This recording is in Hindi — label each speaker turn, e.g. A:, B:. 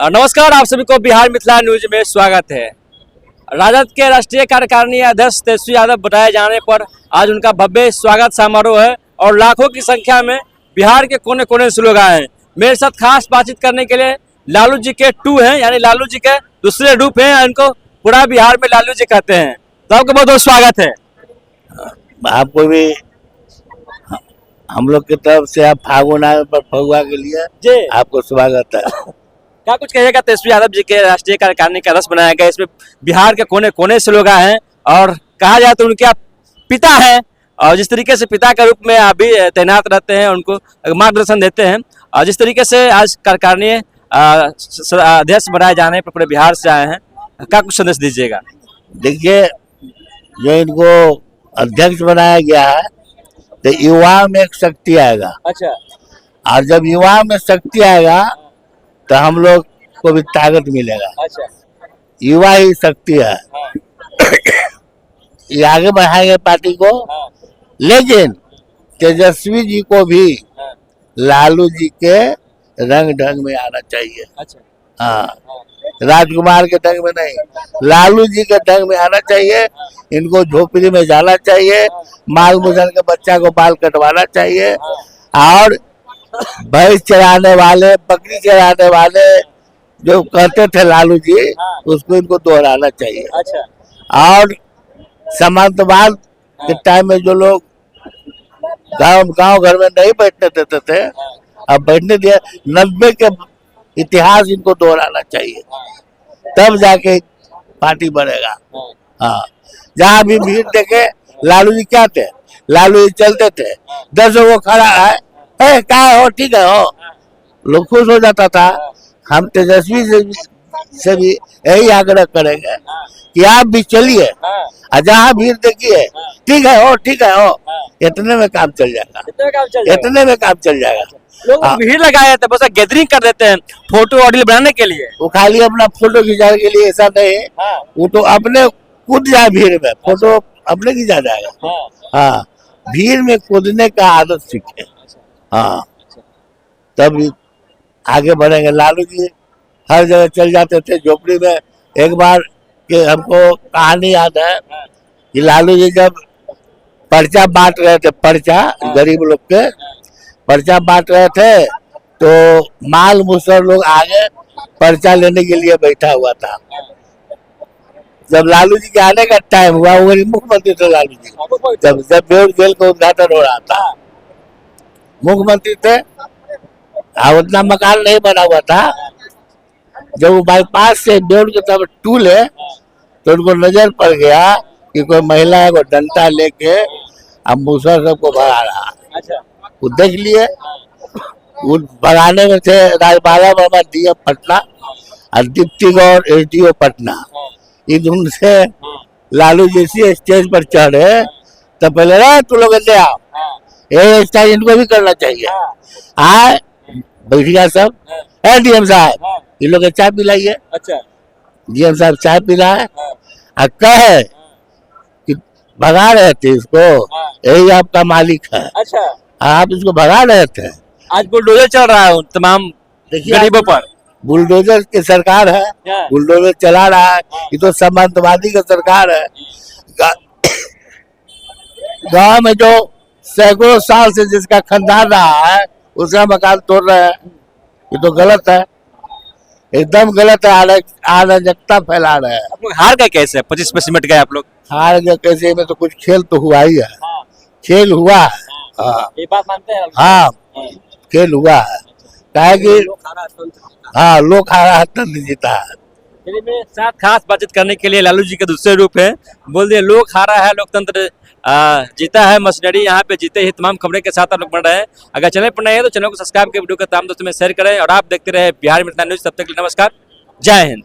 A: नमस्कार, आप सभी को बिहार मिथिला न्यूज में स्वागत है। राजद के राष्ट्रीय कार्यकारिणी अध्यक्ष तेजस्वी यादव बताए जाने पर आज उनका भव्य स्वागत समारोह है और लाखों की संख्या में बिहार के कोने कोने से लोग आए हैं। मेरे साथ खास बातचीत करने के लिए लालू जी के 2 हैं, यानी लालू जी के दूसरे रूप हैं। इनको पूरा बिहार में लालू जी कहते हैं। तो आपका बहुत बहुत स्वागत है।
B: आपको भी हम लोग की तरफ से आप फागुन आए पर फगुआ के लिए
A: जी
B: आपको स्वागत है।
A: क्या कुछ कहिएगा तेजस्वी यादव जी के राष्ट्रीय कार्यकारिणी का अध्यक्ष बनाया गया, इसमें बिहार के कोने कोने से लोग आए हैं और कहा जाए तो उनके आप पिता हैं और जिस तरीके से पिता के रूप में आप भी तैनात रहते हैं, उनको मार्गदर्शन देते हैं और जिस तरीके से आज कार्यकारिणी अध्यक्ष बनाए जाने पर पूरे बिहार से आए हैं, क्या कुछ संदेश दीजिएगा?
B: देखिए, जो इनको अध्यक्ष बनाया गया है तो युवा में एक शक्ति आएगा।
A: अच्छा।
B: और जब युवा में शक्ति आएगा तो हम लोग को भी ताकत मिलेगा।
A: अच्छा।
B: युवा ही शक्ति है। ये आगे बढ़ाएंगे पार्टी को, लेकिन तेजस्वी जी को भी लालू जी के रंग ढंग में आना चाहिए।
A: अच्छा।
B: हाँ, राजकुमार के ढंग में नहीं, लालू जी के ढंग में आना चाहिए। इनको झोपड़ी में जाना चाहिए, माल मुजन के बच्चा को बाल कटवाना चाहिए और भैंस चराने वाले, बकरी चराने वाले जो कहते थे लालू जी, उसको इनको दोहराना चाहिए।
A: अच्छा।
B: और सामंतवाद के टाइम में जो लोग गांव घर में नहीं बैठने देते थे, अब बैठने दिया। 90 के इतिहास इनको दोहराना चाहिए, तब जाके पार्टी बढ़ेगा। हाँ, जहाँ भी भीड़ देखे लालू जी क्या थे, लालू जी चलते थे, 10 वो खड़ा है, क्या हो, ठीक है हो, लोग खुश हो जाता था। हम तेजस्वी से भी यही आग्रह करेंगे कि आप भी चलिए और जहाँ भीड़ देखिए, ठीक है हो, ठीक है हो, इतने में काम चल जाएगा, इतने में काम चल जाएगा।
A: लोग भीड़ लगाए थे, बस गैदरिंग कर देते हैं फोटो ऑडियो बनाने के लिए।
B: वो खाली अपना फोटो खिंचाने के लिए ऐसा नहीं, वो तो अपने कूद जाए भीड़ में, फोटो अपने खिंचा जाएगा। हाँ, भीड़ में कूदने का आदत सीखे। हाँ, तब आगे बढ़ेंगे। लालू जी हर जगह चल जाते थे झोपड़ी में। एक बार के हमको कहानी याद है कि लालू जी जब पर्चा बांट रहे थे, पर्चा गरीब लोग के पर्चा बांट रहे थे, तो माल मुसर लोग आगे पर्चा लेने के लिए बैठा हुआ था। जब लालू जी के आने का टाइम हुआ, वो मुख्यमंत्री थे लालू जी, जब बेउर जेल का उद्घाटन हो रहा था, मुख्यमंत्री थे, उतना मकान नहीं बना हुआ था। जब वो बाईपास से बेउर की तरफ टूले तो उनको नजर पड़ गया कि कोई महिला है वो डंडा लेके अब मुसर सबको भगा रहा है। वो देख लिए, वो भगाने में थे राजबाला वर्मा डीएम पटना और दीप्ति गौर एसडीओ पटना। इन से लालू जैसी स्टेज पर चढ़े तो पहले रे तू लोग ले आओ, ये स्टाइल इनको भी करना चाहिए। आए बैठिया सब, डीएम साहब इन लोग चाय पिलाइए। अच्छा। डीएम साहब चाय पिला है और कहे कि भगा रहे थे इसको, यही आपका मालिक है। अच्छा। आप इसको भगा रहे थे।
A: आज बुलडोजर चल रहा है तमाम गरीबों पर।
B: बुलडोजर की सरकार है, बुलडोजर चला रहा है। ये तो सामंतवादी का सरकार है। गांव में जो सैकड़ों साल से जिसका खानदान रहा है, उसका मकान तोड़ रहे हैं। ये तो गलत है, एकदम गलत है। अराजकता फैला रहे हैं।
A: आप लोग हार गए कैसे? 25 में सिमट गए आप लोग।
B: हार गए कैसे में तो कुछ खेल तो हुआ ही है। खेल हुआ है। हाँ,
A: ये बात मानते हैं?
B: हाँ, खेल हुआ है। कहे कि हाँ, लोग हारा तंत्र जीता है।
A: मेरे साथ खास बातचीत करने के लिए लालू जी के दूसरे रूप है। बोल दिए लोग हारा है, लोकतंत्र जीता है। मशीनरी यहाँ पे जीते ही। तमाम खबरें के साथ आप लोग बन रहे हैं। अगर चैनल पर नए हैं तो चैनल को सब्सक्राइब कर वीडियो को तमाम दोस्तों में शेयर करें और आप देखते रहे बिहार मिथिला न्यूज। तब तक के लिए नमस्कार, जय हिंद।